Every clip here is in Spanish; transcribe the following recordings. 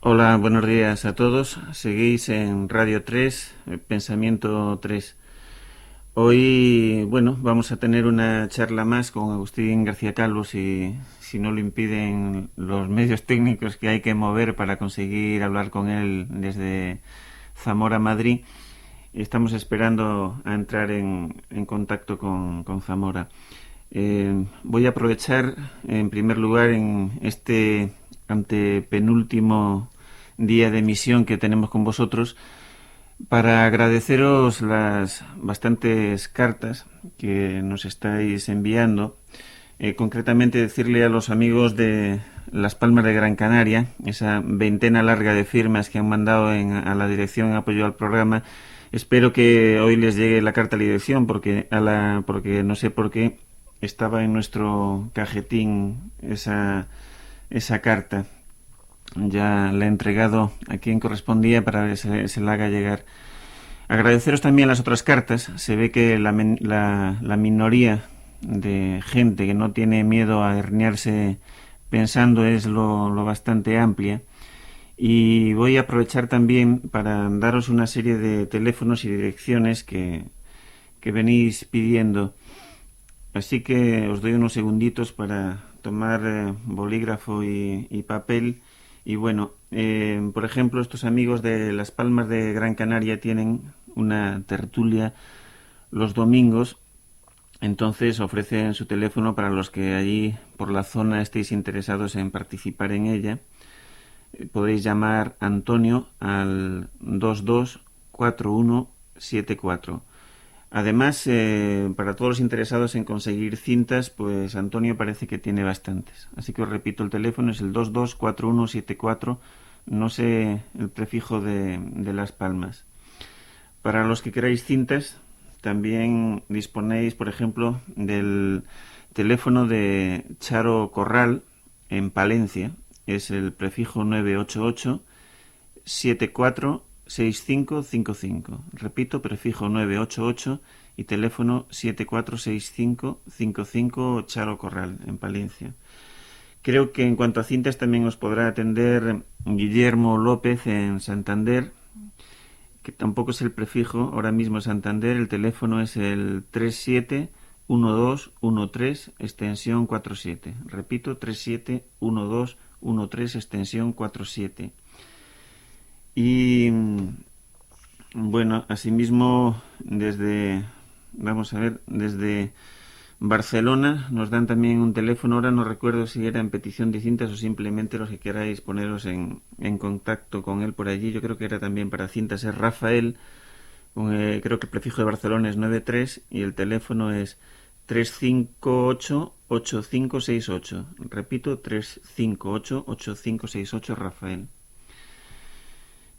Hola, buenos días a todos. Seguís en Radio 3, Pensamiento 3. Hoy, bueno, vamos a tener una charla más con Agustín García Calvo, si no lo impiden los medios técnicos que hay que mover para conseguir hablar con él desde Zamora, Madrid. Estamos esperando a entrar en contacto con Zamora. Voy a aprovechar, en primer lugar, en este antepenúltimo día de emisión que tenemos con vosotros, para agradeceros las bastantes cartas que nos estáis enviando. Concretamente decirle a los amigos de Las Palmas de Gran Canaria, esa veintena larga de firmas que han mandado a la dirección en apoyo al programa. Espero que hoy les llegue la carta a la dirección, porque no sé por qué estaba en nuestro cajetín esa carta. Ya la he entregado a quien correspondía para que se la haga llegar. Agradeceros también las otras cartas. Se ve que la minoría de gente que no tiene miedo a herniarse pensando es lo bastante amplia. Y voy a aprovechar también para daros una serie de teléfonos y direcciones que venís pidiendo. Así que os doy unos segunditos para tomar bolígrafo y papel. Y bueno, por ejemplo, estos amigos de Las Palmas de Gran Canaria tienen una tertulia los domingos. Entonces ofrecen su teléfono para los que allí por la zona estéis interesados en participar en ella. Podéis llamar Antonio al 224174. Además, para todos los interesados en conseguir cintas, pues Antonio parece que tiene bastantes. Así que os repito, el teléfono es el 224174, no sé el prefijo de Las Palmas. Para los que queráis cintas, también disponéis, por ejemplo, del teléfono de Charo Corral en Palencia. Es el prefijo 988 746555. Repito, prefijo 988 y teléfono 746555, Charo Corral, en Palencia. Creo que en cuanto a cintas también os podrá atender Guillermo López en Santander, que tampoco es el prefijo, ahora mismo Santander, el teléfono es el 371213, extensión 47. Repito, 371213, extensión 47. Y bueno, asimismo desde Barcelona nos dan también un teléfono. Ahora no recuerdo si era en petición de cintas o simplemente los que queráis poneros en contacto con él por allí. Yo creo que era también para cintas. Es Rafael, creo que el prefijo de Barcelona es 93 y el teléfono es 358-8568. Repito, 358-8568, Rafael.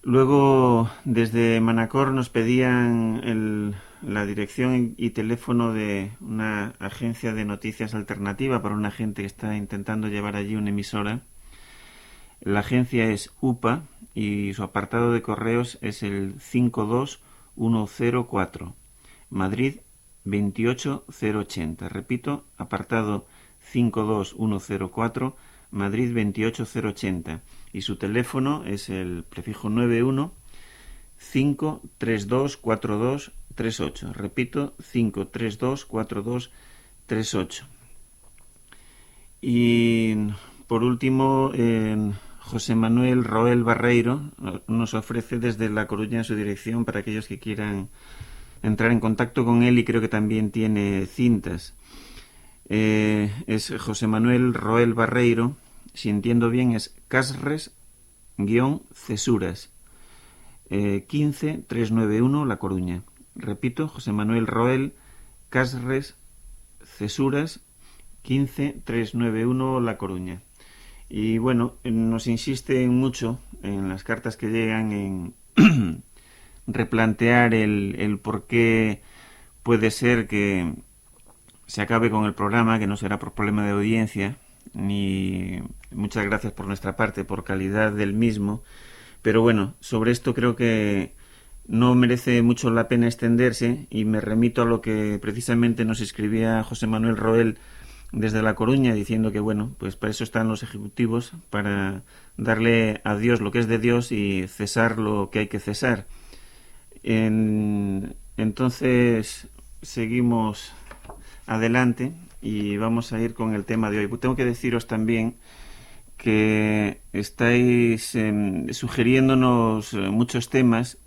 Luego, desde Manacor nos pedían la dirección y teléfono de una agencia de noticias alternativa para una gente que está intentando llevar allí una emisora. La agencia es UPA y su apartado de correos es el 52104, Madrid 28080. Repito, apartado 52104, Madrid 28080. Y su teléfono es el prefijo 91 532 4238. Repito, 532 4238. Y por último, José Manuel Roel Barreiro nos ofrece desde La Coruña su dirección para aquellos que quieran entrar en contacto con él, y creo que también tiene cintas. Es José Manuel Roel Barreiro, si entiendo bien es Casres-Cesuras, 15391 La Coruña. Repito, José Manuel Roel, Casres, Cesuras, 15391 La Coruña. Y bueno, nos insisten mucho en las cartas que llegan en replantear el por qué puede ser que se acabe con el programa, que no será por problema de audiencia, ni muchas gracias por nuestra parte por calidad del mismo. Pero bueno, sobre esto creo que no merece mucho la pena extenderse, y me remito a lo que precisamente nos escribía José Manuel Roel desde La Coruña, diciendo que, bueno, pues para eso están los ejecutivos, para darle a Dios lo que es de Dios y cesar lo que hay que cesar. Entonces, seguimos adelante y vamos a ir con el tema de hoy. Tengo que deciros también que estáis sugiriéndonos muchos temas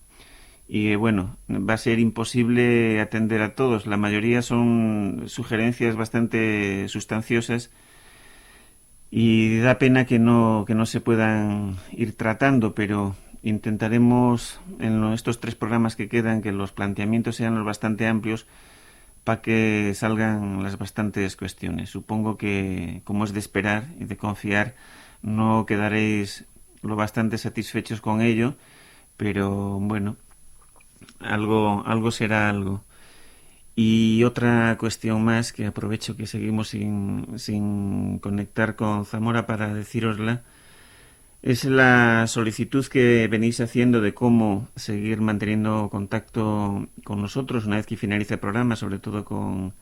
y bueno, va a ser imposible atender a todos. La mayoría son sugerencias bastante sustanciosas y da pena que no se puedan ir tratando, pero intentaremos en estos 3 programas que quedan que los planteamientos sean los bastante amplios para que salgan las bastantes cuestiones. Supongo que, como es de esperar y de confiar, no quedaréis lo bastante satisfechos con ello, pero bueno, algo será algo. Y otra cuestión más, que aprovecho que seguimos sin conectar con Zamora para decírosla, es la solicitud que venís haciendo de cómo seguir manteniendo contacto con nosotros una vez que finalice el programa, sobre todo con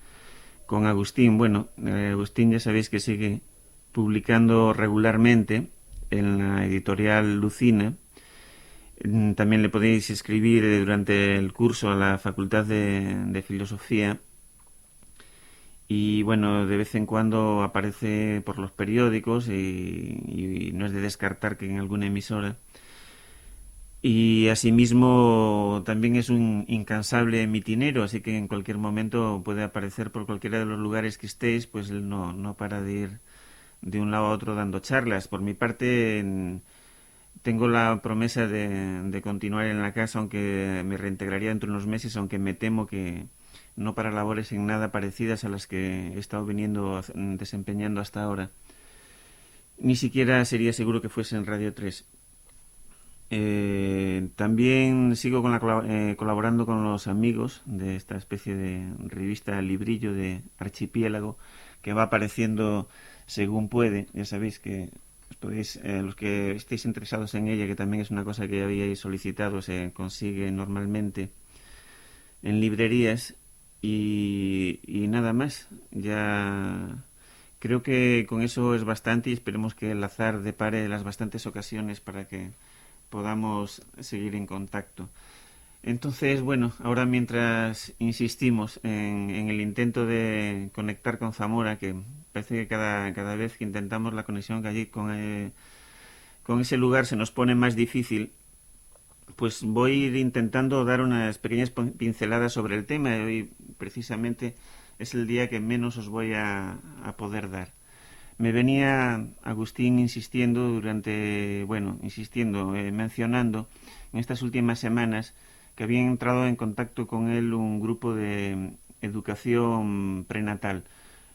Agustín. Bueno, Agustín ya sabéis que sigue publicando regularmente en la editorial Lucina. También le podéis escribir durante el curso a la Facultad de Filosofía. Y bueno, de vez en cuando aparece por los periódicos y no es de descartar que en alguna emisora. Y asimismo también es un incansable mitinero, así que en cualquier momento puede aparecer por cualquiera de los lugares que estéis, pues él no para de ir de un lado a otro dando charlas. Por mi parte, tengo la promesa de continuar en la casa, aunque me reintegraría dentro de unos meses, aunque me temo que no para labores en nada parecidas a las que he estado desempeñando hasta ahora. Ni siquiera sería seguro que fuese en Radio 3. También sigo colaborando con los amigos de esta especie de revista Librillo de Archipiélago, que va apareciendo según puede. Ya sabéis que los que estéis interesados en ella, que también es una cosa que habíais solicitado, se consigue normalmente en librerías y nada más. Ya creo que con eso es bastante y esperemos que el azar depare las bastantes ocasiones para que podamos seguir en contacto. Entonces, bueno, ahora mientras insistimos en el intento de conectar con Zamora, que parece que cada vez que intentamos la conexión allí con ese lugar se nos pone más difícil, pues voy a ir intentando dar unas pequeñas pinceladas sobre el tema. Hoy precisamente es el día que menos os voy a poder dar. Me venía Agustín mencionando en estas últimas semanas que había entrado en contacto con él un grupo de educación prenatal.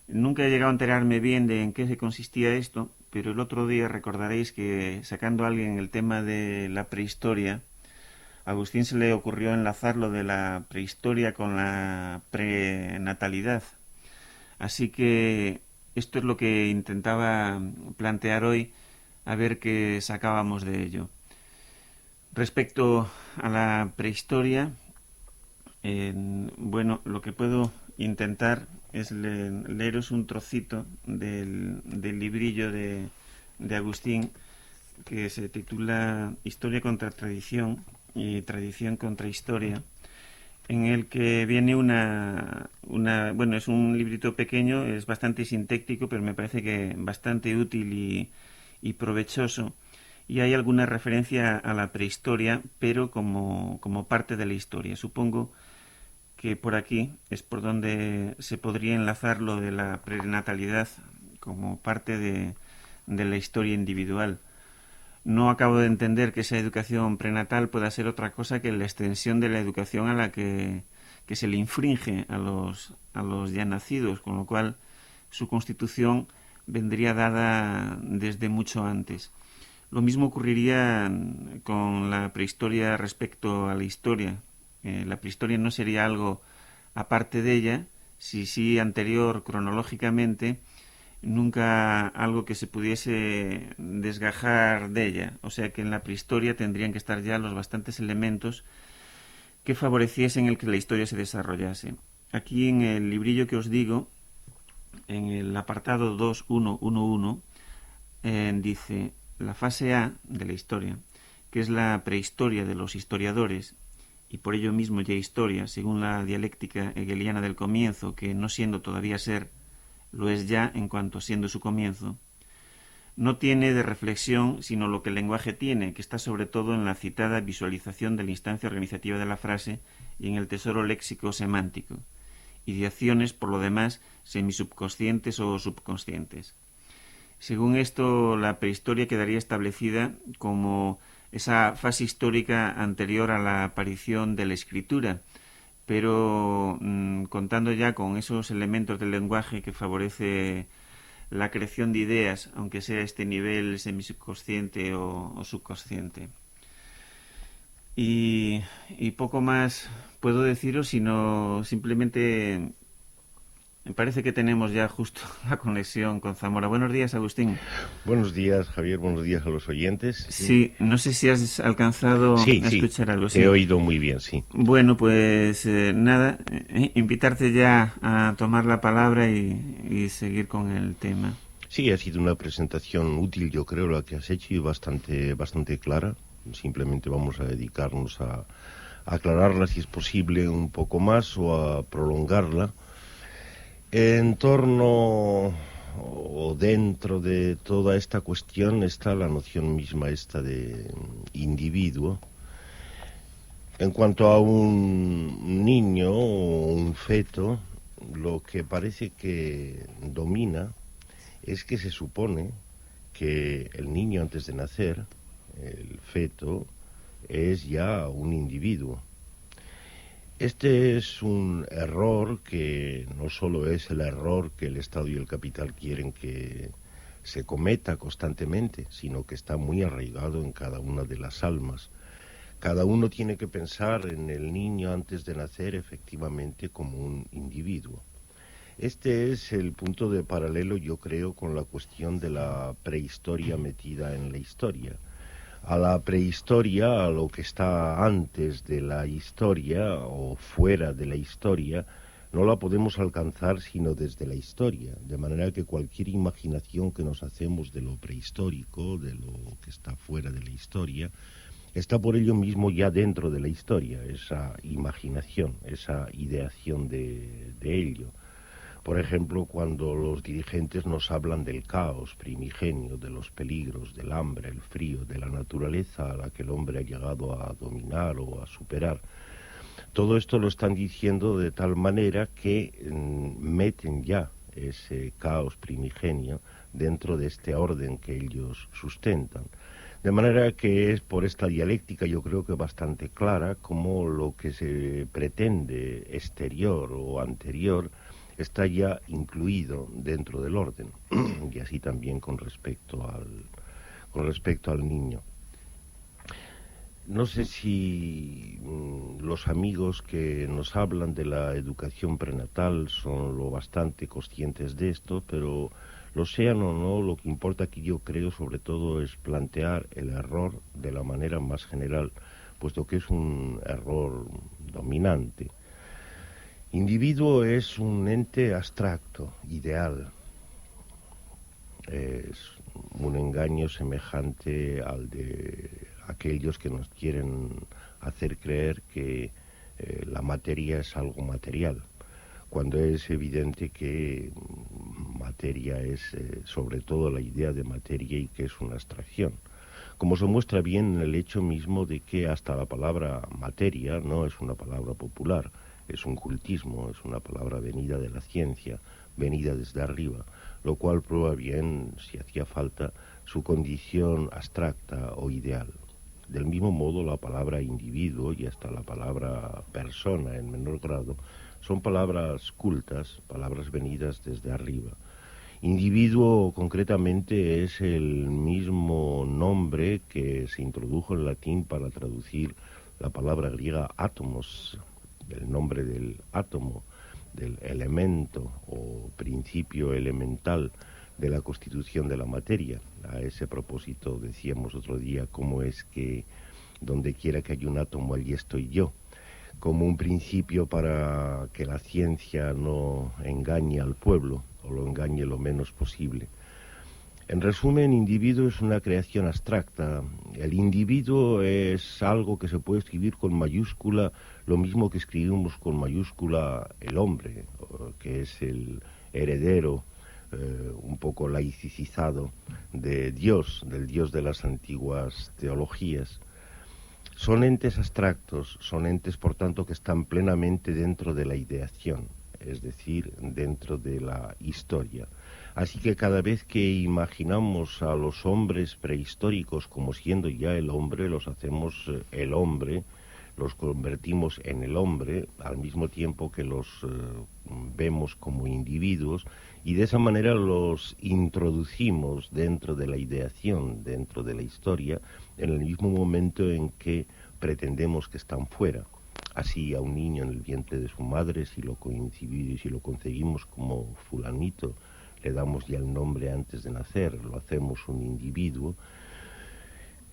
Nunca he llegado a enterarme bien de en qué se consistía esto, pero el otro día recordaréis que sacando a alguien el tema de la prehistoria, a Agustín se le ocurrió enlazar lo de la prehistoria con la prenatalidad. Así que esto es lo que intentaba plantear hoy, a ver qué sacábamos de ello. Respecto a la prehistoria, bueno, lo que puedo intentar es leeros un trocito del librillo de Agustín, que se titula Historia contra tradición y tradición contra historia, en el que viene bueno, es un librito pequeño, es bastante sintético, pero me parece que bastante útil y provechoso. Y hay alguna referencia a la prehistoria, pero como parte de la historia. Supongo que por aquí es por donde se podría enlazar lo de la prenatalidad como parte de la historia individual. No acabo de entender que esa educación prenatal pueda ser otra cosa que la extensión de la educación a la que se le infringe a los ya nacidos, con lo cual su constitución vendría dada desde mucho antes. Lo mismo ocurriría con la prehistoria respecto a la historia. La prehistoria no sería algo aparte de ella, si sí anterior cronológicamente, nunca algo que se pudiese desgajar de ella. O sea que en la prehistoria tendrían que estar ya los bastantes elementos que favoreciesen el que la historia se desarrollase. Aquí en el librillo que os digo en el apartado 2.1.1.1, dice: la fase A de la historia, que es la prehistoria de los historiadores, y por ello mismo ya historia, según la dialéctica hegeliana del comienzo, que no siendo todavía ser, lo es ya en cuanto siendo su comienzo, no tiene de reflexión sino lo que el lenguaje tiene, que está sobre todo en la citada visualización de la instancia organizativa de la frase y en el tesoro léxico semántico, y de acciones, por lo demás, semisubconscientes o subconscientes. Según esto, la prehistoria quedaría establecida como esa fase histórica anterior a la aparición de la escritura, pero contando ya con esos elementos del lenguaje que favorece la creación de ideas, aunque sea a este nivel semisubconsciente o subconsciente. Y poco más puedo deciros, sino simplemente me parece que tenemos ya justo la conexión con Zamora. Buenos días, Agustín. Buenos días, Javier. Buenos días a los oyentes. Sí, no sé si has alcanzado Sí, a sí, escuchar algo. te he Sí. oído muy bien, sí. Bueno, pues nada, invitarte ya a tomar la palabra y seguir con el tema. Sí, ha sido una presentación útil, yo creo, la que has hecho y bastante clara. Simplemente vamos a dedicarnos a aclararla, si es posible, un poco más o a prolongarla. En torno o dentro de toda esta cuestión está la noción misma esta de individuo. En cuanto a un niño o un feto, lo que parece que domina es que se supone que el niño antes de nacer, el feto, es ya un individuo. Este es un error que no solo es el error que el Estado y el capital quieren que se cometa constantemente, sino que está muy arraigado en cada una de las almas. Cada uno tiene que pensar en el niño antes de nacer efectivamente como un individuo. Este es el punto de paralelo, yo creo, con la cuestión de la prehistoria metida en la historia. A la prehistoria, a lo que está antes de la historia o fuera de la historia, no la podemos alcanzar sino desde la historia, de manera que cualquier imaginación que nos hacemos de lo prehistórico, de lo que está fuera de la historia, está por ello mismo ya dentro de la historia, esa imaginación, esa ideación de ello. Por ejemplo, cuando los dirigentes nos hablan del caos primigenio, de los peligros, del hambre, el frío, de la naturaleza a la que el hombre ha llegado a dominar o a superar, todo esto lo están diciendo de tal manera que meten ya ese caos primigenio dentro de este orden que ellos sustentan. De manera que es por esta dialéctica, yo creo que bastante clara, como lo que se pretende exterior o anterior está ya incluido dentro del orden, y así también con respecto al niño. No sé si los amigos que nos hablan de la educación prenatal son lo bastante conscientes de esto, pero lo sean o no, lo que importa aquí yo creo sobre todo es plantear el error de la manera más general, puesto que es un error dominante. Individuo es un ente abstracto, ideal. Es un engaño semejante al de aquellos que nos quieren hacer creer que la materia es algo material, cuando es evidente que materia es sobre todo la idea de materia y que es una abstracción. Como se muestra bien en el hecho mismo de que hasta la palabra materia no es una palabra popular, es un cultismo, es una palabra venida de la ciencia, venida desde arriba, lo cual prueba bien, si hacía falta, su condición abstracta o ideal. Del mismo modo, la palabra individuo y hasta la palabra persona en menor grado son palabras cultas, palabras venidas desde arriba. Individuo concretamente es el mismo nombre que se introdujo en latín para traducir la palabra griega átomos, el nombre del átomo, del elemento o principio elemental de la constitución de la materia. A ese propósito decíamos otro día cómo es que donde quiera que haya un átomo allí estoy yo, como un principio para que la ciencia no engañe al pueblo o lo engañe lo menos posible. En resumen, individuo es una creación abstracta. El individuo es algo que se puede escribir con mayúscula, lo mismo que escribimos con mayúscula el hombre, que es el heredero, un poco laicizado de Dios, del Dios de las antiguas teologías. Son entes abstractos, son entes, por tanto, que están plenamente dentro de la ideación, es decir, dentro de la historia. Así que cada vez que imaginamos a los hombres prehistóricos como siendo ya el hombre, los hacemos el hombre, los convertimos en el hombre, al mismo tiempo que los vemos como individuos, y de esa manera los introducimos dentro de la ideación, dentro de la historia, en el mismo momento en que pretendemos que están fuera. Así a un niño en el vientre de su madre, si lo concebimos como fulanito, le damos ya el nombre antes de nacer, lo hacemos un individuo.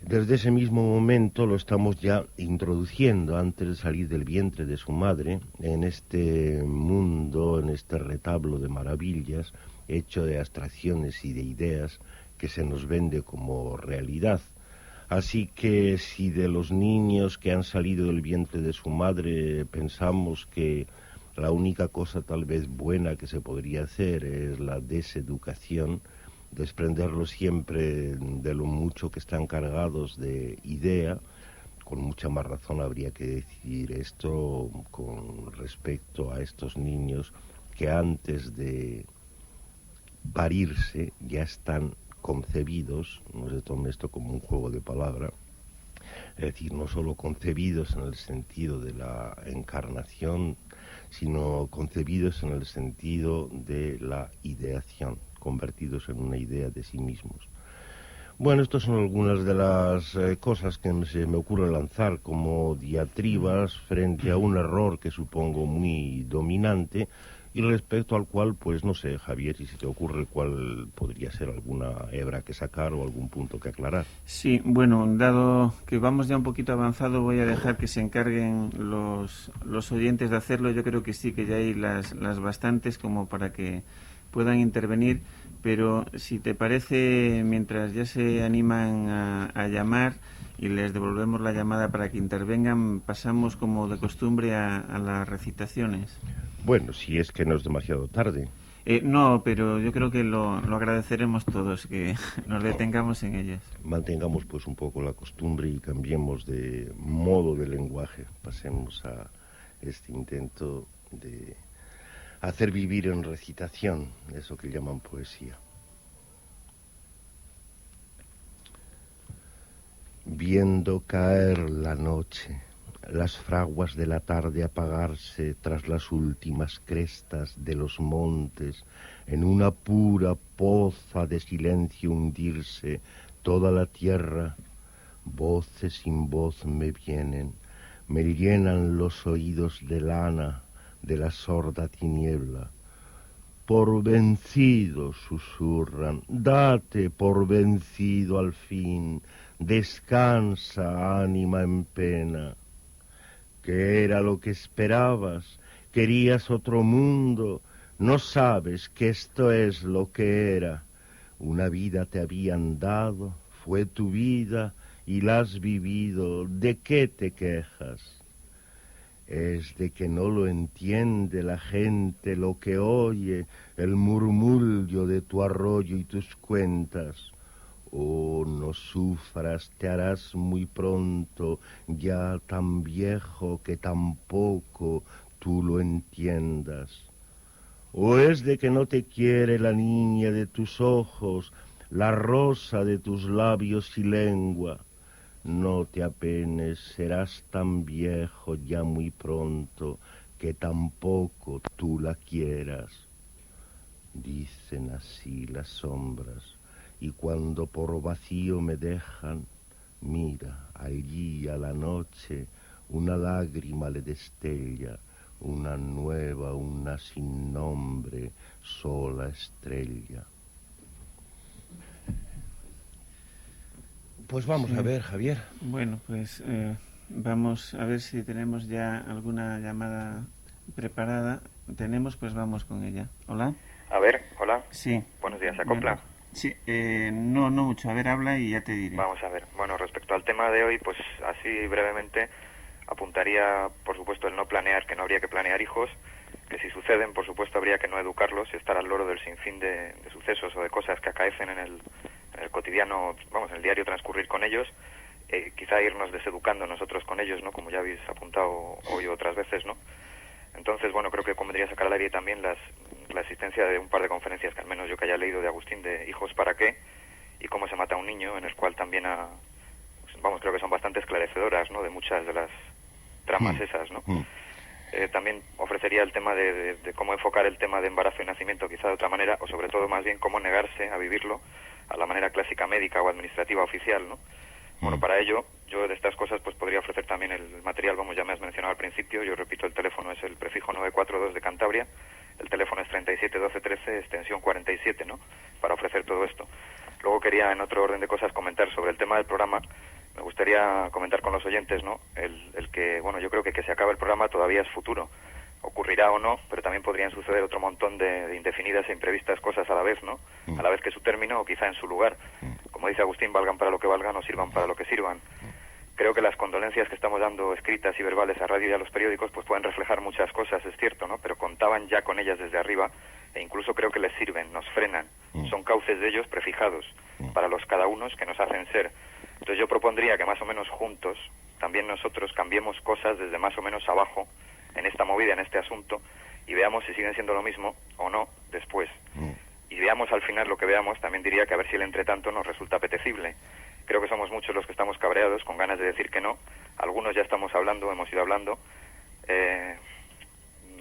Desde ese mismo momento lo estamos ya introduciendo antes de salir del vientre de su madre en este mundo, en este retablo de maravillas, hecho de abstracciones y de ideas que se nos vende como realidad. Así que si de los niños que han salido del vientre de su madre pensamos que la única cosa tal vez buena que se podría hacer es la deseducación, desprenderlos siempre de lo mucho que están cargados de idea, con mucha más razón habría que decir esto con respecto a estos niños que antes de parirse ya están concebidos, no se tome esto como un juego de palabra, es decir, no solo concebidos en el sentido de la encarnación, sino concebidos en el sentido de la ideación, convertidos en una idea de sí mismos. Bueno, estas son algunas de las cosas que se me ocurre lanzar como diatribas frente a un error que supongo muy dominante y respecto al cual, pues no sé, Javier, si se te ocurre cuál podría ser alguna hebra que sacar o algún punto que aclarar. Sí, bueno, dado que vamos ya un poquito avanzado, voy a dejar que se encarguen los oyentes de hacerlo. Yo creo que sí, que ya hay las bastantes como para que puedan intervenir, pero si te parece, mientras ya se animan a llamar y les devolvemos la llamada para que intervengan, pasamos como de costumbre a las recitaciones. Bueno, si es que no es demasiado tarde. No, pero yo creo que lo agradeceremos todos, que nos detengamos en ellas. Mantengamos pues un poco la costumbre y cambiemos de modo de lenguaje. Pasemos a este intento de hacer vivir en recitación, eso que llaman poesía. Viendo caer la noche, las fraguas de la tarde apagarse tras las últimas crestas de los montes, en una pura poza de silencio hundirse toda la tierra, voces sin voz me vienen, me llenan los oídos de lana de la sorda tiniebla. Por vencido susurran, date por vencido al fin, descansa, ánima en pena. ¿Qué era lo que esperabas? ¿Querías otro mundo? No sabes que esto es lo que era. Una vida te habían dado, fue tu vida y la has vivido. ¿De qué te quejas? Es de que no lo entiende la gente lo que oye, el murmullo de tu arroyo y tus cuentas. Oh, no sufras, te harás muy pronto, ya tan viejo que tampoco tú lo entiendas. O es de que no te quiere la niña de tus ojos, la rosa de tus labios y lengua. No te apenes, serás tan viejo ya muy pronto que tampoco tú la quieras. Dicen así las sombras, y cuando por vacío me dejan, mira, allí a la noche una lágrima le destella, una nueva, una sin nombre, sola estrella. Pues vamos a ver, Javier. Bueno, pues vamos a ver si tenemos ya alguna llamada preparada. Tenemos, pues vamos con ella. Hola. A ver, Hola. Sí. Buenos días, ¿se acopla? Sí, no mucho. A ver, habla y ya te diré. Vamos a ver. Bueno, respecto al tema de hoy, pues así brevemente apuntaría, por supuesto, el no planear, que no habría que planear hijos, que si suceden, por supuesto, habría que no educarlos y estar al loro del sinfín de sucesos o de cosas que acaecen en el cotidiano, vamos, en el diario transcurrir con ellos, quizá irnos deseducando nosotros con ellos, ¿no? Como ya habéis apuntado hoy otras veces, ¿no? Entonces, bueno, creo que convendría sacar al aire también la existencia de un par de conferencias que al menos yo que haya leído de Agustín, de Hijos para qué y cómo se mata a un niño, en el cual también vamos, creo que son bastante esclarecedoras, ¿no?, de muchas de las tramas esas, ¿no? También ofrecería el tema de cómo enfocar el tema de embarazo y nacimiento quizá de otra manera, o sobre todo más bien cómo negarse a vivirlo a la manera clásica médica o administrativa oficial, ¿no? Bueno, para ello, yo de estas cosas pues podría ofrecer también el material, vamos, ya me has mencionado al principio, yo repito, el teléfono es el prefijo 942 de Cantabria, el teléfono es 37 12 13, extensión 47, ¿no?, para ofrecer todo esto. Luego quería, en otro orden de cosas, comentar sobre el tema del programa. Me gustaría comentar con los oyentes, ¿no?, el que, bueno, yo creo que se acabe el programa todavía es futuro. Ocurrirá o no, pero también podrían suceder otro montón de indefinidas e imprevistas cosas a la vez, ¿no? A la vez que su término o quizá en su lugar. Como dice Agustín, valgan para lo que valgan o sirvan para lo que sirvan. Creo que las condolencias que estamos dando escritas y verbales a radio y a los periódicos pues pueden reflejar muchas cosas, es cierto, ¿no? Pero contaban ya con ellas desde arriba e incluso creo que les sirven, nos frenan. Son cauces de ellos prefijados para los cada unos que nos hacen ser. Entonces yo propondría que más o menos juntos, también nosotros, cambiemos cosas desde más o menos abajo en esta movida, en este asunto, y veamos si siguen siendo lo mismo o no después. Y veamos al final lo que veamos, también diría que a ver si el entretanto nos resulta apetecible. Creo que somos muchos los que estamos cabreados, con ganas de decir que no. Algunos ya estamos hablando, hemos ido hablando.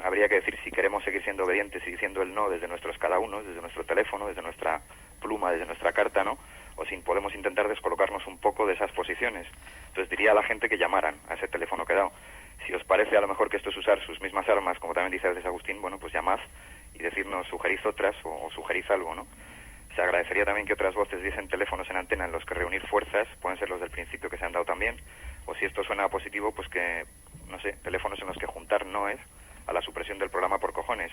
Habría que decir si queremos seguir siendo obedientes y diciendo el no desde nuestros cada uno, desde nuestro teléfono, desde nuestra pluma, desde nuestra carta, ¿no? O si podemos intentar descolocarnos un poco de esas posiciones. Entonces diría a la gente que llamaran a ese teléfono que he dado. Si os parece a lo mejor que esto es usar sus mismas armas, como también dice a veces Agustín, bueno, pues llamad y decirnos, sugerís otras o sugerís algo, ¿no? Se agradecería también que otras voces diesen teléfonos en antena en los que reunir fuerzas, pueden ser los del principio que se han dado también, o si esto suena positivo, pues que, no sé, teléfonos en los que juntar no es a la supresión del programa por cojones.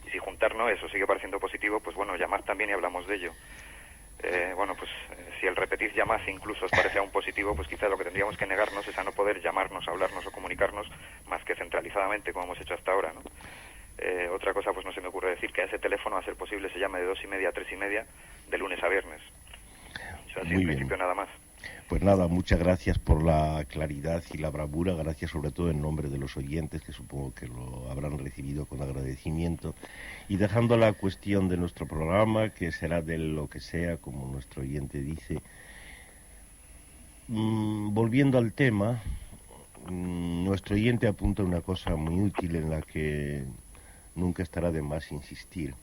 Y si juntar no es o sigue pareciendo positivo, pues bueno, llamad también y hablamos de ello. Si el repetir llamas incluso os parece aún positivo, pues quizá lo que tendríamos que negarnos es a no poder llamarnos, hablarnos o comunicarnos más que centralizadamente, como hemos hecho hasta ahora, ¿no? Otra cosa, pues no se me ocurre decir que a ese teléfono, a ser posible, se llame de 2:30 a 3:30, de lunes a viernes. Eso así, en principio, nada más. Pues nada, muchas gracias por la claridad y la bravura, gracias sobre todo en nombre de los oyentes, que supongo que lo habrán recibido con agradecimiento, y dejando la cuestión de nuestro programa, que será de lo que sea, como nuestro oyente dice, volviendo al tema, nuestro oyente apunta una cosa muy útil en la que nunca estará de más insistir,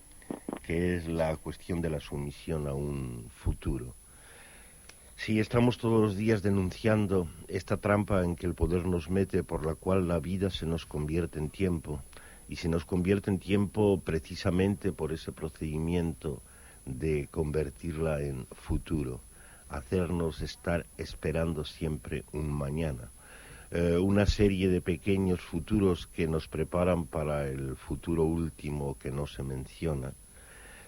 que es la cuestión de la sumisión a un futuro. Si estamos todos los días denunciando esta trampa en que el poder nos mete, por la cual la vida se nos convierte en tiempo, y se nos convierte en tiempo precisamente por ese procedimiento de convertirla en futuro, hacernos estar esperando siempre un mañana, una serie de pequeños futuros que nos preparan para el futuro último que no se menciona.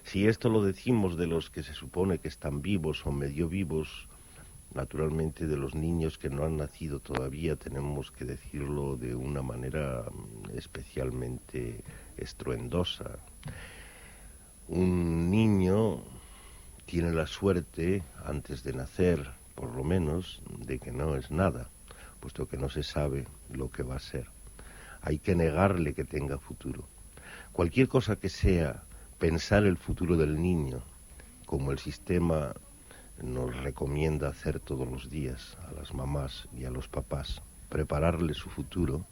Si esto lo decimos de los que se supone que están vivos o medio vivos, naturalmente de los niños que no han nacido todavía tenemos que decirlo de una manera especialmente estruendosa. Un niño tiene la suerte, antes de nacer, por lo menos, de que no es nada, puesto que no se sabe lo que va a ser. Hay que negarle que tenga futuro. Cualquier cosa que sea pensar el futuro del niño, como el sistema nos recomienda hacer todos los días a las mamás y a los papás, prepararle su futuro,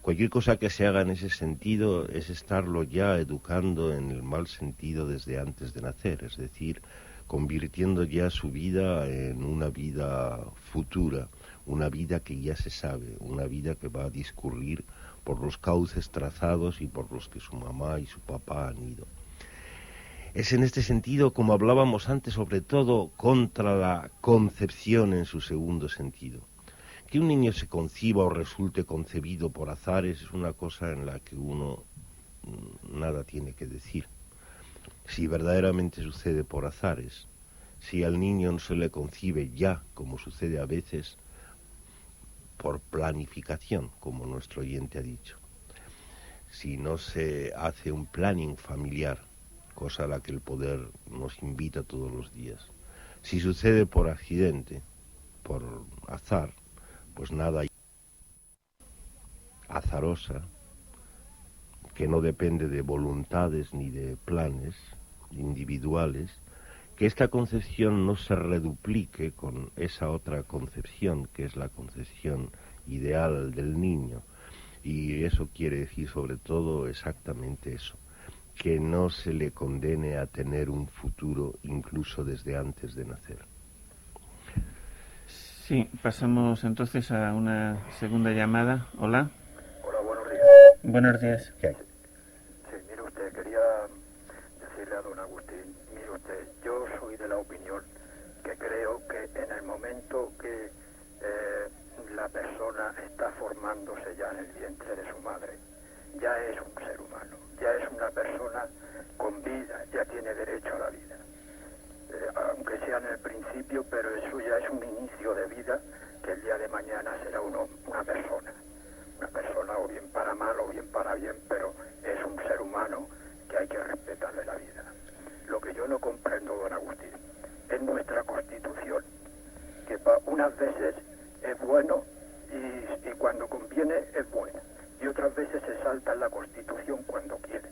cualquier cosa que se haga en ese sentido es estarlo ya educando en el mal sentido desde antes de nacer, es decir, convirtiendo ya su vida en una vida futura, una vida que ya se sabe, una vida que va a discurrir por los cauces trazados y por los que su mamá y su papá han ido. Es en este sentido, como hablábamos antes, sobre todo contra la concepción en su segundo sentido. Que un niño se conciba o resulte concebido por azares es una cosa en la que uno nada tiene que decir. si verdaderamente sucede por azares, si al niño no se le concibe ya, como sucede a veces, por planificación, como nuestro oyente ha dicho, si no se hace un planning familiar, cosa a la que el poder nos invita todos los días, si sucede por accidente, por azar, pues nada azarosa, que no depende de voluntades ni de planes individuales, que esta concepción no se reduplique con esa otra concepción, que es la concepción ideal del niño. Y eso quiere decir sobre todo exactamente eso, que no se le condene a tener un futuro incluso desde antes de nacer. Sí, pasamos entonces a una segunda llamada. Hola. Hola, buenos días. Buenos días. ¿Qué hay? Sí, mire usted, quería decirle a don Agustín, mire usted, yo soy de la opinión que creo que en el momento que la persona está formándose ya en el vientre de su madre, ya es un ser humano, ya es una persona con vida, ya tiene derecho a la vida. Aunque sea en el principio, pero eso ya es un inicio de vida que el día de mañana será una persona o bien para mal o bien para bien, pero es un ser humano que hay que respetarle la vida. Lo que yo no comprendo, don Agustín, es nuestra Constitución, que unas veces es bueno y cuando conviene es buena, y otras veces se salta en la Constitución cuando quiere.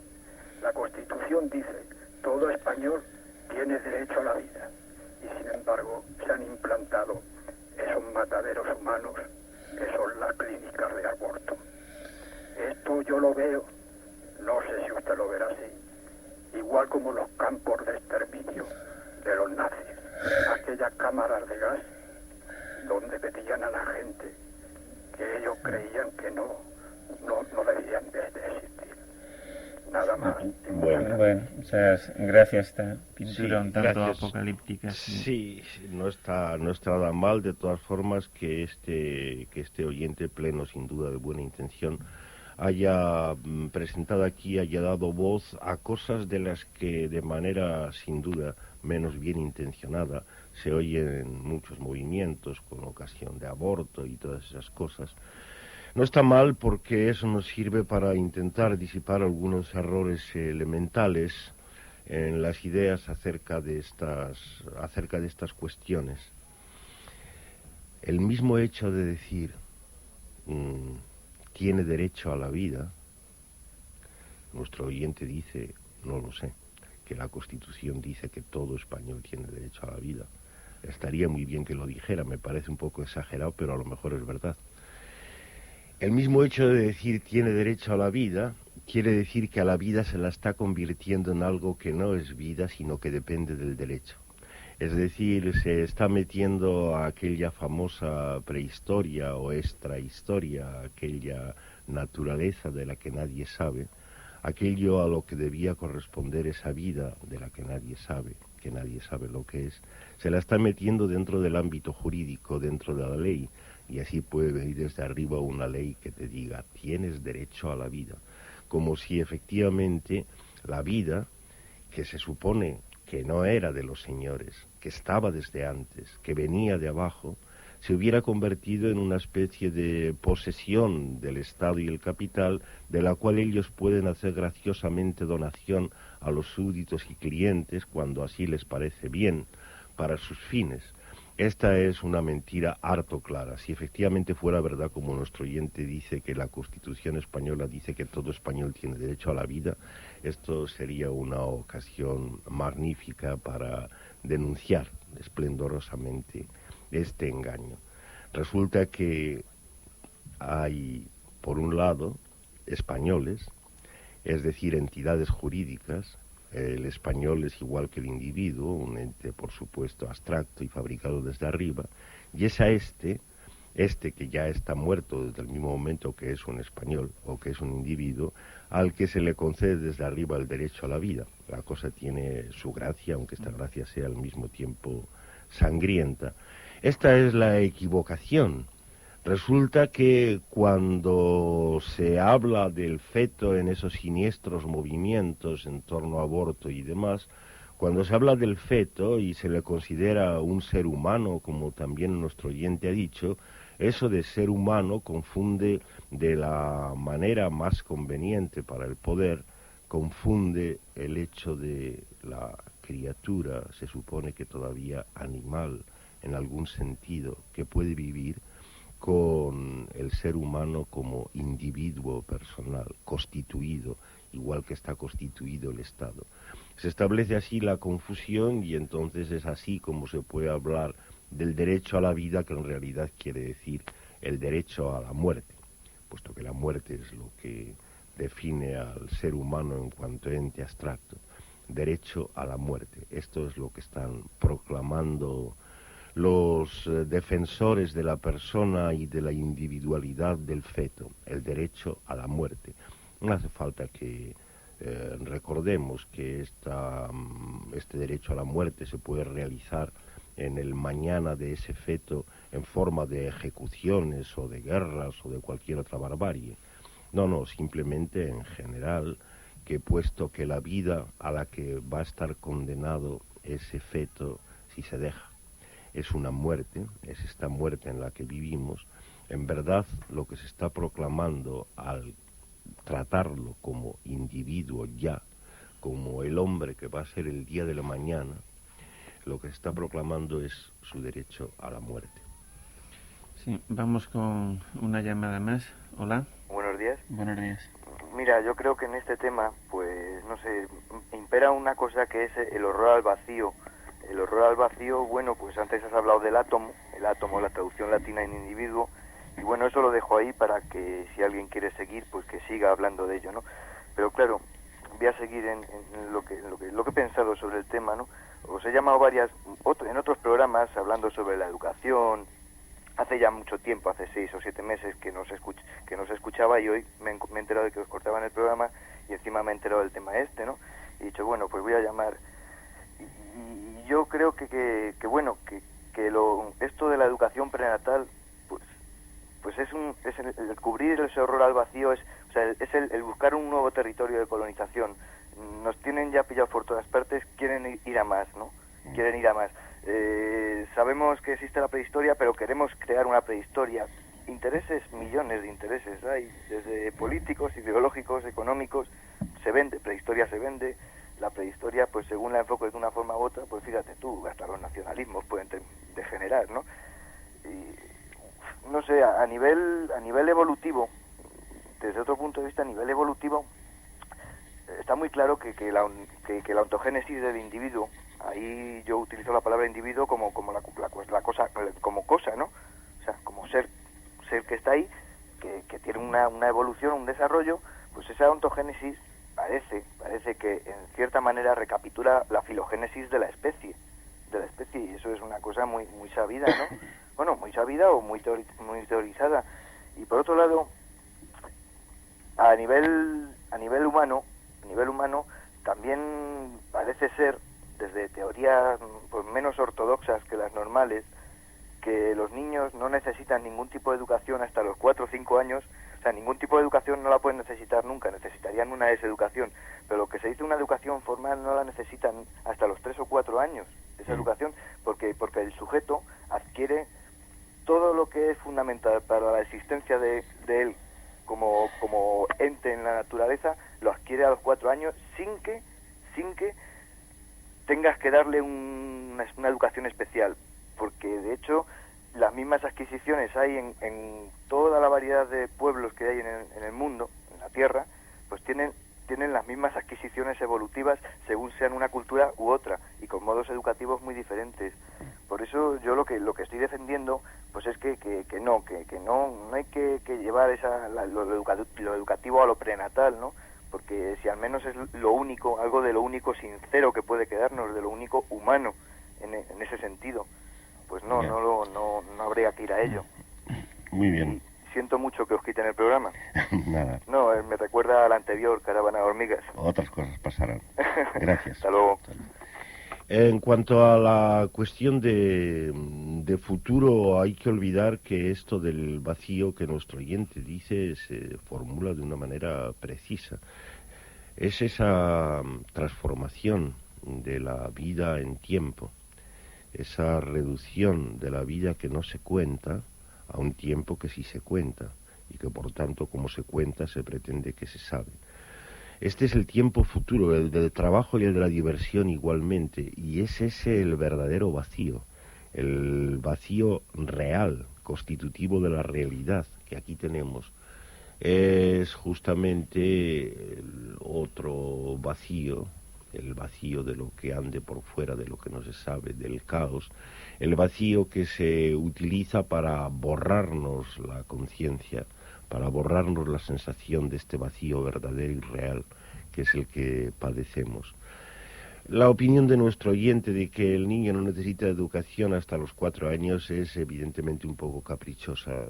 La Constitución dice, todo español tiene derecho a la vida, y sin embargo se han implantado esos mataderos humanos que son las clínicas de aborto. Esto yo lo veo, no sé si usted lo verá así, igual como los campos de exterminio de los nazis, aquellas cámaras de gas donde metían a la gente que ellos creían que no debían de existir. Nada más. Bueno, o sea, gracias a esta pintura Sí, un tanto gracias. apocalíptica. Sí, no está nada mal, de todas formas, que este oyente pleno, sin duda, de buena intención, haya presentado aquí, haya dado voz a cosas de las que de manera, sin duda, menos bien intencionada, se oyen muchos movimientos con ocasión de aborto y todas esas cosas. No está mal porque eso nos sirve para intentar disipar algunos errores elementales en las ideas acerca de estas cuestiones. El mismo hecho de decir tiene derecho a la vida, nuestro oyente dice, no lo sé, que la Constitución dice que todo español tiene derecho a la vida. Estaría muy bien que lo dijera, me parece un poco exagerado, pero a lo mejor es verdad. El mismo hecho de decir tiene derecho a la vida quiere decir que a la vida se la está convirtiendo en algo que no es vida, sino que depende del derecho. Es decir, se está metiendo a aquella famosa prehistoria o extrahistoria, aquella naturaleza de la que nadie sabe, aquello a lo que debía corresponder esa vida de la que nadie sabe lo que es, se la está metiendo dentro del ámbito jurídico, dentro de la ley, y así puede venir desde arriba una ley que te diga, tienes derecho a la vida, como si efectivamente la vida, que se supone que no era de los señores, que estaba desde antes, que venía de abajo, se hubiera convertido en una especie de posesión del Estado y el capital, de la cual ellos pueden hacer graciosamente donación a los súbditos y clientes cuando así les parece bien, para sus fines. Esta es una mentira harto clara. Si efectivamente fuera verdad, como nuestro oyente dice, que la Constitución española dice que todo español tiene derecho a la vida, esto sería una ocasión magnífica para denunciar esplendorosamente este engaño. Resulta que hay, por un lado, españoles, es decir, entidades jurídicas. El español es igual que el individuo, un ente, por supuesto, abstracto y fabricado desde arriba, y es a este que ya está muerto desde el mismo momento que es un español o que es un individuo, al que se le concede desde arriba el derecho a la vida. La cosa tiene su gracia, aunque esta gracia sea al mismo tiempo sangrienta. Esta es la equivocación Resulta que cuando se habla del feto en esos siniestros movimientos en torno a aborto y demás, cuando se habla del feto y se le considera un ser humano, como también nuestro oyente ha dicho, eso de ser humano confunde de la manera más conveniente para el poder, confunde el hecho de la criatura, se supone que todavía animal en algún sentido, que puede vivir, con el ser humano como individuo personal, constituido, igual que está constituido el Estado. Se establece así la confusión y entonces es así como se puede hablar del derecho a la vida, que en realidad quiere decir el derecho a la muerte, puesto que la muerte es lo que define al ser humano en cuanto ente abstracto. Derecho a la muerte. Esto es lo que están proclamando los defensores de la persona y de la individualidad del feto, el derecho a la muerte. No hace falta que recordemos que este derecho a la muerte se puede realizar en el mañana de ese feto en forma de ejecuciones o de guerras o de cualquier otra barbarie. No, simplemente en general, que puesto que la vida a la que va a estar condenado ese feto, si se deja, es una muerte, es esta muerte en la que vivimos, en verdad lo que se está proclamando al tratarlo como individuo ya, como el hombre que va a ser el día de la mañana, lo que se está proclamando es su derecho a la muerte. Sí, vamos con una llamada más. Hola. Buenos días. Buenos días. Mira, yo creo que en este tema, pues, no sé, impera una cosa que es el horror al vacío. El horror al vacío, bueno, pues antes has hablado del átomo, el átomo, la traducción latina en individuo, y bueno, eso lo dejo ahí para que si alguien quiere seguir, pues que siga hablando de ello, ¿no? Pero claro, voy a seguir en lo que he pensado sobre el tema, ¿no? Os he llamado en otros programas hablando sobre la educación, hace ya mucho tiempo, hace 6 o 7 meses que no se escuchaba, y hoy me he enterado de que os cortaban el programa y encima me he enterado del tema este, ¿no? Y he dicho, bueno, pues voy a llamar. Y yo creo que esto de la educación prenatal, pues es el cubrir ese horror al vacío, es el buscar un nuevo territorio de colonización. Nos tienen ya pillados por todas partes, quieren ir a más, ¿no? Quieren ir a más. Sabemos que existe la prehistoria, pero queremos crear una prehistoria. Intereses, millones de intereses hay, desde políticos, ideológicos, económicos. Se vende, prehistoria se vende. La prehistoria, pues según la enfoques de una forma u otra, pues fíjate tú, hasta los nacionalismos pueden degenerar, ¿no? Y no sé, a nivel evolutivo, desde otro punto de vista, a nivel evolutivo, está muy claro que la ontogénesis del individuo, ahí yo utilizo la palabra individuo como la cosa, como cosa, ¿no? O sea, como ser que está ahí, que tiene una evolución, un desarrollo, pues esa ontogénesis parece que en cierta manera recapitula la filogénesis de la especie, y eso es una cosa muy sabida, ¿no? Bueno, muy sabida o muy teorizada. Y por otro lado, a nivel humano también parece ser, desde teorías pues menos ortodoxas que las normales, que los niños no necesitan ningún tipo de educación hasta los 4 o 5 años. O sea, ningún tipo de educación no la pueden necesitar nunca, necesitarían una deseducación, pero lo que se dice una educación formal no la necesitan hasta los 3 o 4 años, esa educación, porque el sujeto adquiere todo lo que es fundamental para la existencia de él como ente en la naturaleza, lo adquiere a los 4 años sin que tengas que darle una educación especial, porque de hecho las mismas adquisiciones hay en toda la variedad de pueblos que hay en el mundo, en la Tierra, pues tienen las mismas adquisiciones evolutivas según sean una cultura u otra, y con modos educativos muy diferentes. Por eso yo lo que estoy defendiendo pues es que no hay que llevar lo educativo a lo prenatal, ¿no? Porque si al menos es algo de lo único sincero que puede quedarnos, de lo único humano en ese sentido, pues no habría que ir a ello. Muy bien. Y siento mucho que os quiten el programa. Nada. No, me recuerda al anterior, Caravana de Hormigas. Otras cosas pasarán. Gracias. Hasta luego. En cuanto a la cuestión de de futuro hay que olvidar que esto del vacío que nuestro oyente dice se formula de una manera precisa. Es esa transformación de la vida en tiempo, esa reducción de la vida que no se cuenta a un tiempo que sí se cuenta y que por tanto como se cuenta se pretende que se sabe. Este es el tiempo futuro, el del trabajo y el de la diversión igualmente, y es ese el verdadero vacío, el vacío real, constitutivo de la realidad que aquí tenemos. Es justamente el otro vacío, el vacío de lo que ande por fuera, de lo que no se sabe, del caos, el vacío que se utiliza para borrarnos la conciencia, para borrarnos la sensación de este vacío verdadero y real, que es el que padecemos. La opinión de nuestro oyente de que el niño no necesita educación hasta los 4 años es evidentemente un poco caprichosa.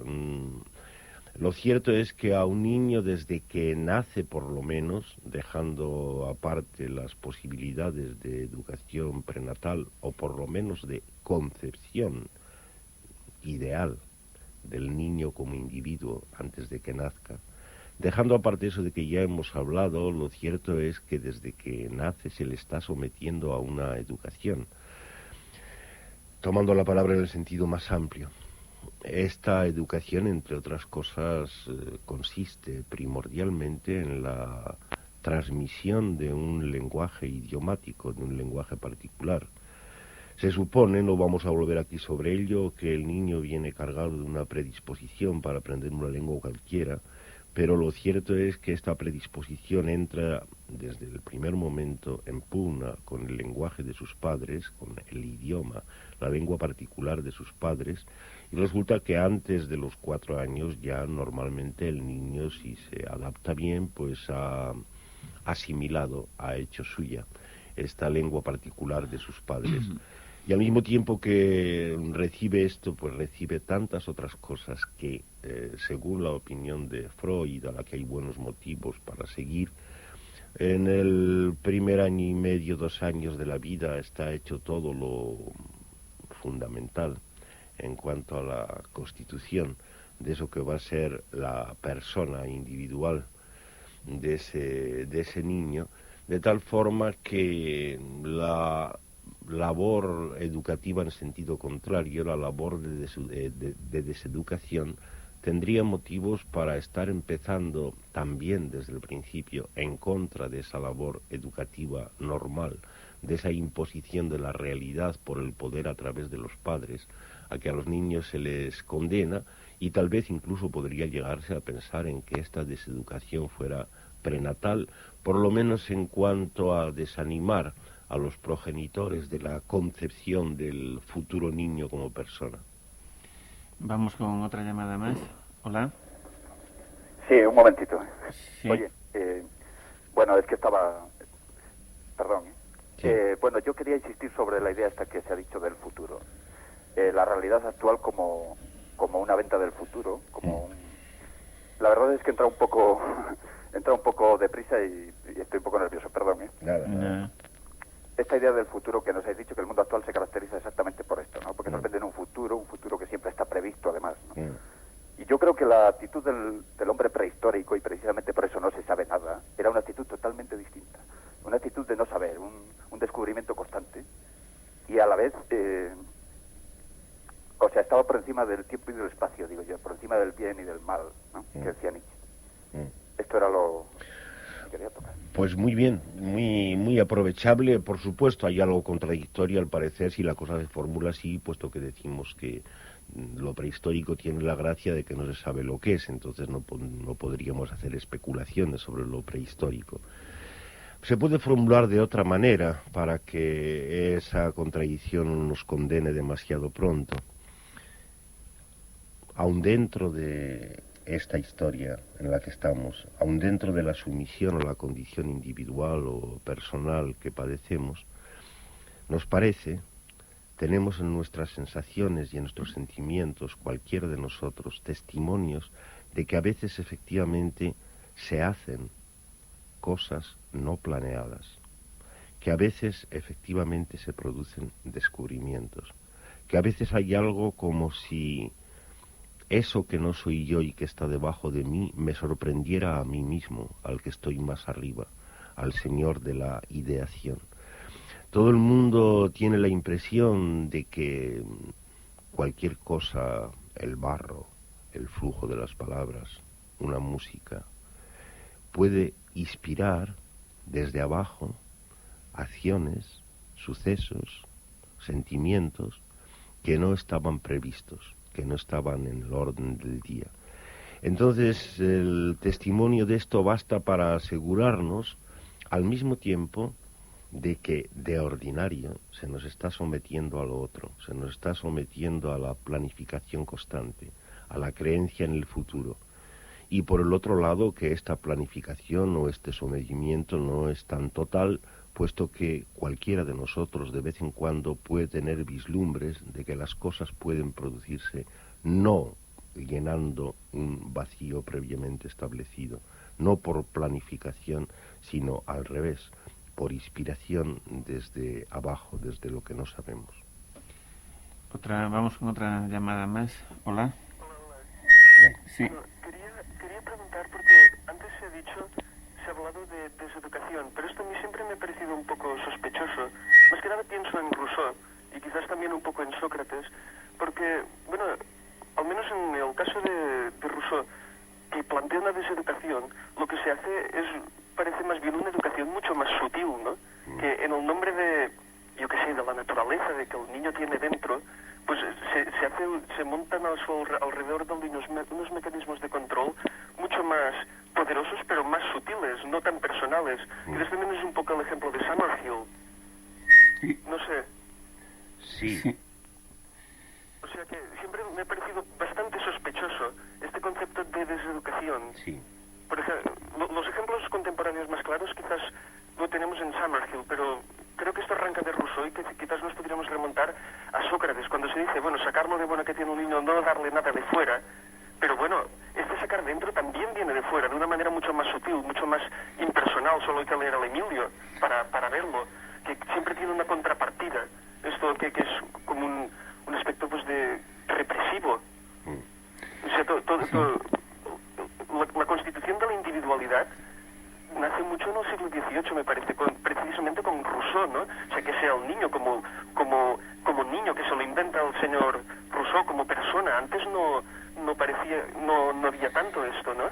Lo cierto es que a un niño desde que nace, por lo menos, dejando aparte las posibilidades de educación prenatal o por lo menos de concepción ideal del niño como individuo antes de que nazca, dejando aparte eso de que ya hemos hablado, lo cierto es que desde que nace se le está sometiendo a una educación, tomando la palabra en el sentido más amplio. Esta educación, entre otras cosas, consiste primordialmente en la transmisión de un lenguaje idiomático, de un lenguaje particular. Se supone, no vamos a volver aquí sobre ello, que el niño viene cargado de una predisposición para aprender una lengua cualquiera, pero lo cierto es que esta predisposición entra desde el primer momento en pugna con el lenguaje de sus padres, con el idioma, la lengua particular de sus padres, y resulta que antes de los 4 años ya normalmente el niño, si se adapta bien, pues ha asimilado, ha hecho suya esta lengua particular de sus padres. Y al mismo tiempo que recibe esto, pues recibe tantas otras cosas que, según la opinión de Freud, a la que hay buenos motivos para seguir, en el primer año y medio, 2 años de la vida está hecho todo lo fundamental en cuanto a la constitución de eso que va a ser la persona individual de ese niño, de tal forma que la labor educativa en sentido contrario, la labor de deseducación, tendría motivos para estar empezando también desde el principio en contra de esa labor educativa normal, de esa imposición de la realidad por el poder a través de los padres, a que a los niños se les condena, y tal vez incluso podría llegarse a pensar en que esta deseducación fuera prenatal, por lo menos en cuanto a desanimar a los progenitores de la concepción del futuro niño como persona. Vamos con otra llamada más. Hola. Sí, un momentito. Sí. Oye, bueno, es que estaba... Perdón. Sí. Bueno, yo quería insistir sobre la idea esta que se ha dicho del futuro. La realidad actual como una venta del futuro, como La verdad es que entra un poco deprisa y estoy un poco nervioso, perdón. Nada. Esta idea del futuro que nos habéis dicho, que el mundo actual se caracteriza exactamente por esto, ¿no? Porque nos venden un futuro que siempre está previsto además, ¿no? Y yo creo que la actitud del hombre prehistórico, y precisamente por eso no se sabe nada, era una actitud totalmente distinta. Una actitud de no saber, un descubrimiento constante, y a la vez, estaba por encima del tiempo y del espacio, digo yo, por encima del bien y del mal, ¿no? Que decía Nietzsche. Esto era lo que quería tocar. Pues muy bien, muy aprovechable. Por supuesto, hay algo contradictorio al parecer si la cosa se formula así, puesto que decimos que lo prehistórico tiene la gracia de que no se sabe lo que es, entonces no podríamos hacer especulaciones sobre lo prehistórico. Se puede formular de otra manera para que esa contradicción no nos condene demasiado pronto. Aun dentro de esta historia en la que estamos, aun dentro de la sumisión a la condición individual o personal que padecemos, nos parece, tenemos en nuestras sensaciones y en nuestros sentimientos, cualquiera de nosotros, testimonios de que a veces efectivamente se hacen cosas no planeadas, que a veces efectivamente se producen descubrimientos, que a veces hay algo como si eso que no soy yo y que está debajo de mí me sorprendiera a mí mismo, al que estoy más arriba, al Señor de la ideación. Todo el mundo tiene la impresión de que cualquier cosa, el barro, el flujo de las palabras, una música, puede inspirar desde abajo acciones, sucesos, sentimientos que no estaban previstos, que no estaban en el orden del día. Entonces, el testimonio de esto basta para asegurarnos, al mismo tiempo, de que de ordinario se nos está sometiendo a lo otro, se nos está sometiendo a la planificación constante, a la creencia en el futuro. Y por el otro lado, que esta planificación o este sometimiento no es tan total, puesto que cualquiera de nosotros de vez en cuando puede tener vislumbres de que las cosas pueden producirse no llenando un vacío previamente establecido, no por planificación, sino al revés, por inspiración desde abajo, desde lo que no sabemos. Vamos con otra llamada más. Hola. Sí. Bueno, quería preguntar, porque antes se ha dicho, se ha hablado de deseducación, pero esto a mí siempre me ha parecido un poco sospechoso. Más que nada pienso en Rousseau, y quizás también un poco en Sócrates, porque, bueno, al menos en el caso de Rousseau, que plantea una deseducación, lo que se hace parece más bien una educación mucho más sutil, ¿no? Que en el nombre de, yo qué sé, de la naturaleza, de que el niño tiene dentro, pues se montan alrededor de unos mecanismos de control mucho más poderosos, pero más sutiles, no tan personales. Y este también es un poco el ejemplo de Summerhill. No sé. Sí. O sea que siempre me ha parecido bastante sospechoso este concepto de deseducación. Sí. Por ejemplo, los ejemplos contemporáneos más claros quizás lo tenemos en Summerhill, pero creo que esto arranca de Rousseau y que quizás nos podríamos remontar a Sócrates, cuando se dice, bueno, sacar lo de bueno que tiene un niño, no darle nada de fuera, pero bueno, este sacar dentro también viene de fuera, de una manera mucho más sutil, mucho más impersonal, solo hay que leer al Emilio para verlo, que siempre tiene una contrapartida, esto que es como un aspecto pues de represivo. O sea, la constitución de la individualidad nace mucho en el siglo XVIII, me parece, precisamente con Rousseau, ¿no? O sea, que sea el niño como niño, que se lo inventa el señor Rousseau como persona. Antes no parecía, no había tanto esto, ¿no?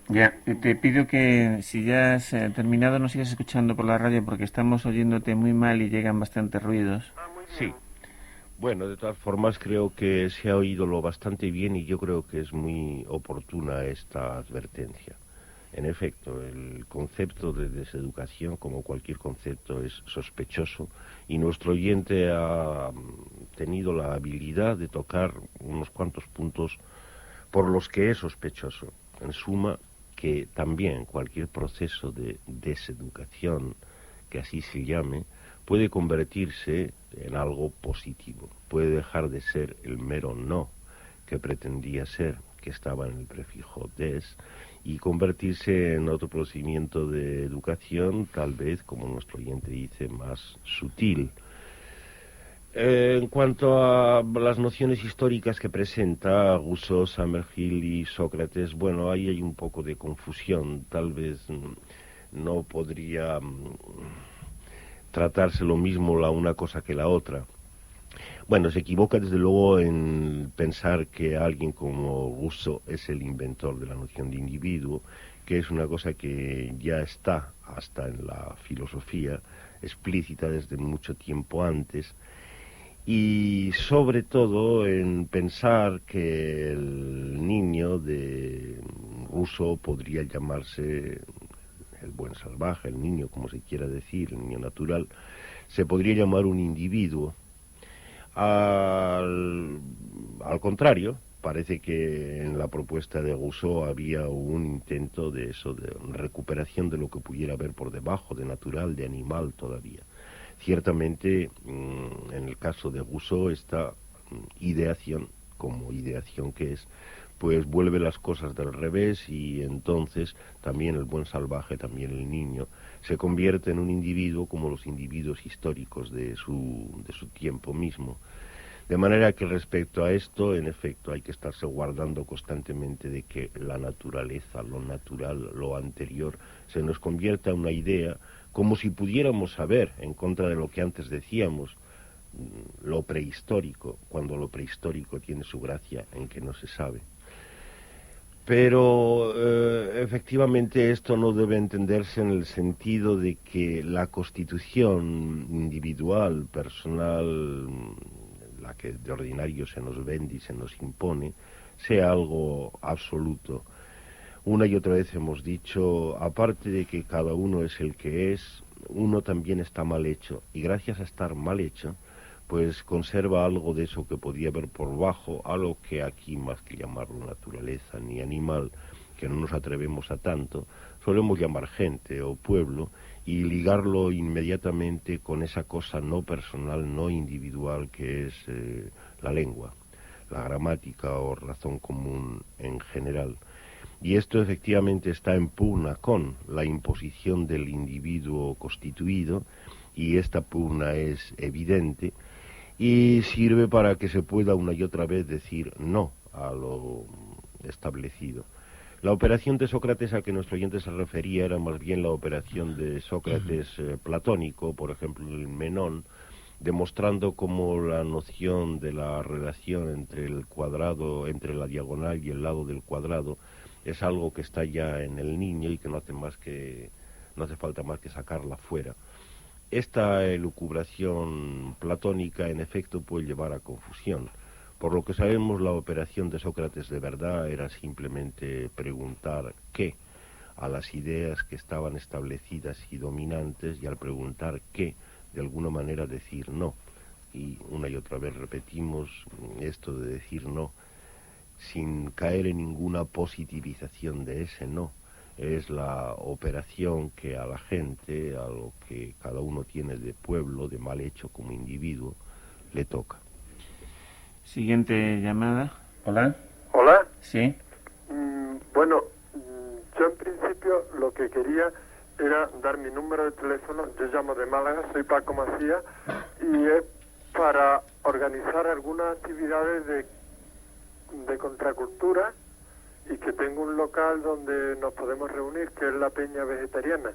Ya, te pido que si ya has terminado no sigas escuchando por la radio porque estamos oyéndote muy mal y llegan bastantes ruidos. Muy bien. Sí. Bueno, de todas formas creo que se ha oído lo bastante bien y yo creo que es muy oportuna esta advertencia. En efecto, el concepto de deseducación, como cualquier concepto, es sospechoso y nuestro oyente ha tenido la habilidad de tocar unos cuantos puntos por los que es sospechoso. En suma, que también cualquier proceso de deseducación, que así se llame, puede convertirse en algo positivo, puede dejar de ser el mero no que pretendía ser, que estaba en el prefijo des, y convertirse en otro procedimiento de educación, tal vez, como nuestro oyente dice, más sutil. En cuanto a las nociones históricas que presenta Rousseau, Summerhill y Sócrates, bueno, ahí hay un poco de confusión, tal vez no podría tratarse lo mismo la una cosa que la otra. Bueno, se equivoca desde luego en pensar que alguien como Rousseau es el inventor de la noción de individuo, que es una cosa que ya está hasta en la filosofía explícita desde mucho tiempo antes, y sobre todo en pensar que el niño de Rousseau podría llamarse el buen salvaje, el niño, como se quiera decir, el niño natural, se podría llamar un individuo. Al contrario, parece que en la propuesta de Rousseau había un intento de eso, de recuperación de lo que pudiera haber por debajo, de natural, de animal todavía. Ciertamente, en el caso de Rousseau, esta ideación, como ideación que es, pues vuelve las cosas del revés y entonces también el buen salvaje, también el niño, se convierte en un individuo como los individuos históricos de su tiempo mismo. De manera que respecto a esto, en efecto, hay que estarse guardando constantemente de que la naturaleza, lo natural, lo anterior, se nos convierta en una idea como si pudiéramos saber, en contra de lo que antes decíamos, lo prehistórico, cuando lo prehistórico tiene su gracia en que no se sabe. Pero efectivamente esto no debe entenderse en el sentido de que la constitución individual, personal, la que de ordinario se nos vende y se nos impone, sea algo absoluto. Una y otra vez hemos dicho, aparte de que cada uno es el que es, uno también está mal hecho, y gracias a estar mal hecho, pues conserva algo de eso que podía haber por bajo, algo que aquí, más que llamarlo naturaleza ni animal, que no nos atrevemos a tanto, solemos llamar gente o pueblo, y ligarlo inmediatamente con esa cosa no personal, no individual, que es la lengua, la gramática o razón común en general. Y esto efectivamente está en pugna con la imposición del individuo constituido, y esta pugna es evidente, y sirve para que se pueda una y otra vez decir no a lo establecido. La operación de Sócrates a que nuestro oyente se refería era más bien la operación de Sócrates platónico, por ejemplo el Menón, demostrando cómo la noción de la relación entre el cuadrado, entre la diagonal y el lado del cuadrado, es algo que está ya en el niño y que no hace falta más que sacarla fuera. Esta elucubración platónica, en efecto, puede llevar a confusión. Por lo que sabemos, la operación de Sócrates de verdad era simplemente preguntar qué a las ideas que estaban establecidas y dominantes, y al preguntar qué, de alguna manera decir no. Y una y otra vez repetimos esto de decir no, sin caer en ninguna positivización de ese no. Es la operación que a la gente, a lo que cada uno tiene de pueblo, de mal hecho como individuo, le toca. Siguiente llamada. Hola. Hola. Sí. Bueno, yo en principio lo que quería era dar mi número de teléfono. Yo llamo de Málaga, soy Paco Macías, y es para organizar algunas actividades de contracultura, y que tengo un local donde nos podemos reunir, que es la Peña Vegetariana.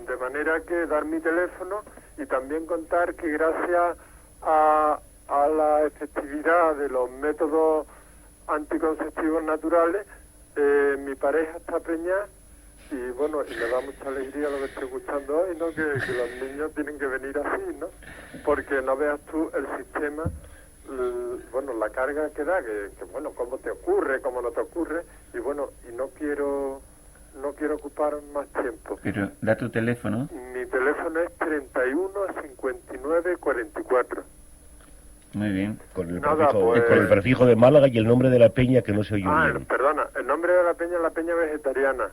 De manera que dar mi teléfono y también contar que gracias a la efectividad de los métodos anticonceptivos naturales, mi pareja está preñada, y bueno, y me da mucha alegría lo que estoy escuchando hoy, ¿no? Que los niños tienen que venir así, ¿no? Porque no veas tú el sistema, bueno, la carga que da, que bueno, cómo te ocurre, cómo no te ocurre, y bueno, y no quiero ocupar más tiempo. Pero da tu teléfono. Mi teléfono es 31 59 44. Muy bien. Con el, Nada, prefijo, pues... con el prefijo de Málaga y el nombre de la peña, que no se oye bien. Perdona, el nombre de la Peña Vegetariana,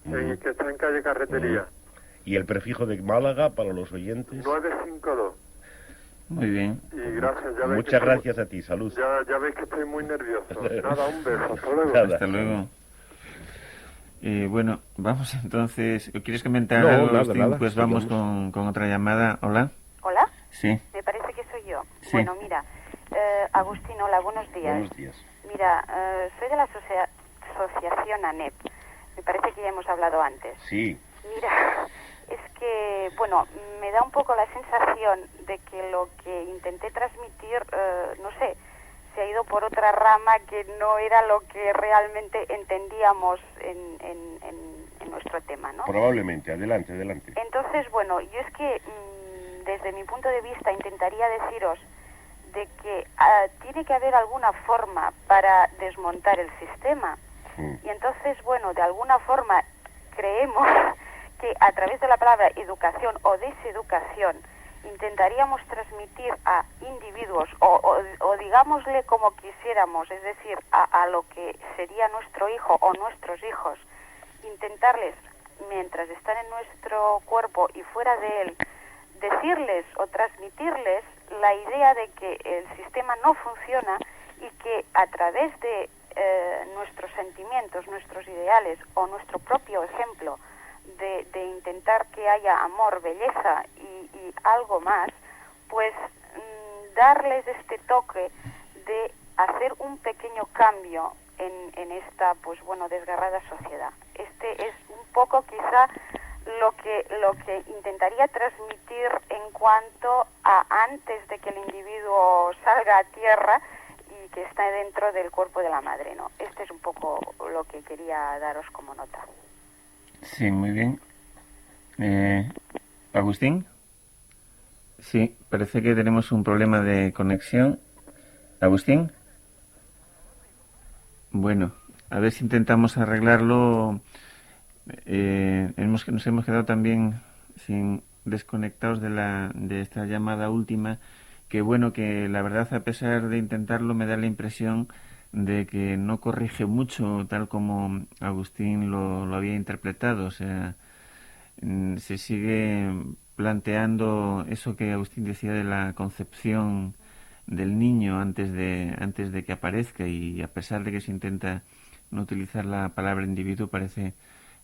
que está en calle Carretería. Y el prefijo de Málaga para los oyentes. 952. Muy bien. Y gracias, ya ves. Muchas gracias a ti, salud. Ya veis que estoy muy nervioso. Nada, un beso, hasta luego. Nada. Hasta luego. Bueno, vamos entonces. ¿Quieres comentar No, algo, nada, Agustín? nada, Pues vamos sigamos. con otra llamada. Hola. ¿Hola? Sí. Me parece que soy yo. Sí. Bueno, mira, Agustín, hola, buenos días. Buenos días. Mira, soy de la asociación ANEP. Me parece que ya hemos hablado antes. Sí. Mira, es que, bueno, me da un poco la sensación de que lo que intenté transmitir, no sé, se ha ido por otra rama que no era lo que realmente entendíamos en nuestro tema, ¿no? Probablemente, adelante. Entonces, bueno, yo es que desde mi punto de vista intentaría deciros de que tiene que haber alguna forma para desmontar el sistema. Y entonces, bueno, de alguna forma creemos que a través de la palabra educación o deseducación intentaríamos transmitir a individuos o digámosle como quisiéramos, es decir, a lo que sería nuestro hijo o nuestros hijos, intentarles, mientras están en nuestro cuerpo y fuera de él, decirles o transmitirles la idea de que el sistema no funciona y que a través de nuestros sentimientos, nuestros ideales o nuestro propio ejemplo de intentar que haya amor, belleza y algo más, pues darles este toque de hacer un pequeño cambio en esta, pues bueno, desgarrada sociedad. Este es un poco quizá lo que intentaría transmitir en cuanto a antes de que el individuo salga a tierra y que está dentro del cuerpo de la madre, ¿no? Este es un poco lo que quería daros como nota. Sí, muy bien. ¿Agustín? Sí, parece que tenemos un problema de conexión. ¿Agustín? Bueno, a ver si intentamos arreglarlo. Nos hemos quedado también desconectados de esta llamada última, que bueno, que la verdad, a pesar de intentarlo, me da la impresión de que no corrige mucho tal como Agustín lo había interpretado. O sea, se sigue planteando eso que Agustín decía de la concepción del niño antes de que aparezca, y a pesar de que se intenta no utilizar la palabra individuo, parece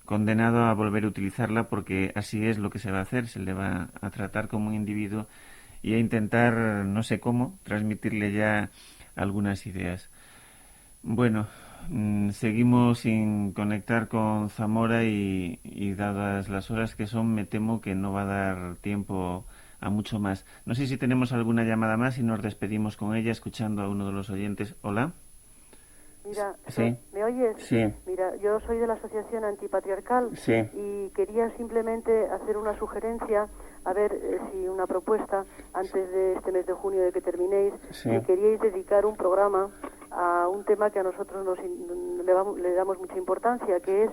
condenado a volver a utilizarla, porque así es lo que se va a hacer. Se le va a tratar como un individuo y a intentar, no sé cómo, transmitirle ya algunas ideas. Bueno, seguimos sin conectar con Zamora y dadas las horas que son, me temo que no va a dar tiempo a mucho más. No sé si tenemos alguna llamada más y nos despedimos con ella escuchando a uno de los oyentes. Hola. Mira, Sí. ¿me oyes? Sí. Mira, yo soy de la Asociación Antipatriarcal, Sí. y quería simplemente hacer una sugerencia, a ver si una propuesta, antes de este mes de junio de que terminéis, Sí. que queríais dedicar un programa a un tema que a nosotros le damos mucha importancia, que es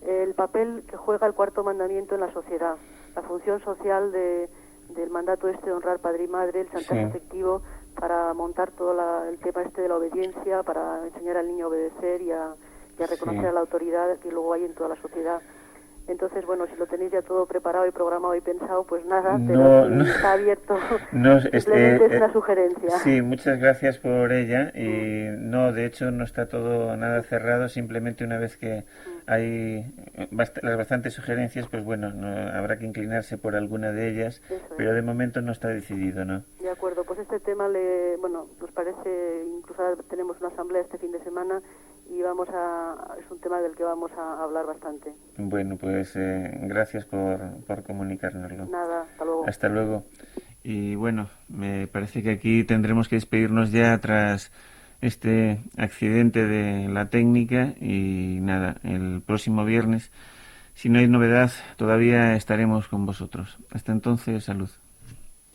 el papel que juega el cuarto mandamiento en la sociedad, la función social del mandato de honrar padre y madre, el chantaje Sí. afectivo, para montar todo el tema de la obediencia, para enseñar al niño a obedecer y a reconocer Sí. a la autoridad que luego hay en toda la sociedad. Entonces, bueno, si lo tenéis ya todo preparado y programado y pensado, pues nada, pero si está abierto, simplemente es una sugerencia. Sí, muchas gracias por ella. Y no, de hecho, no está todo nada cerrado. Simplemente una vez que hay las bastantes sugerencias, pues bueno, habrá que inclinarse por alguna de ellas, pero de momento no está decidido, ¿no? De acuerdo, pues este tema nos parece, incluso ahora tenemos una asamblea este fin de semana y es un tema del que vamos a hablar bastante. Bueno, pues gracias por comunicárnoslo. Nada, hasta luego. Hasta luego. Y bueno, me parece que aquí tendremos que despedirnos ya tras este accidente de la técnica, y nada, el próximo viernes, si no hay novedad, todavía estaremos con vosotros. Hasta entonces, salud.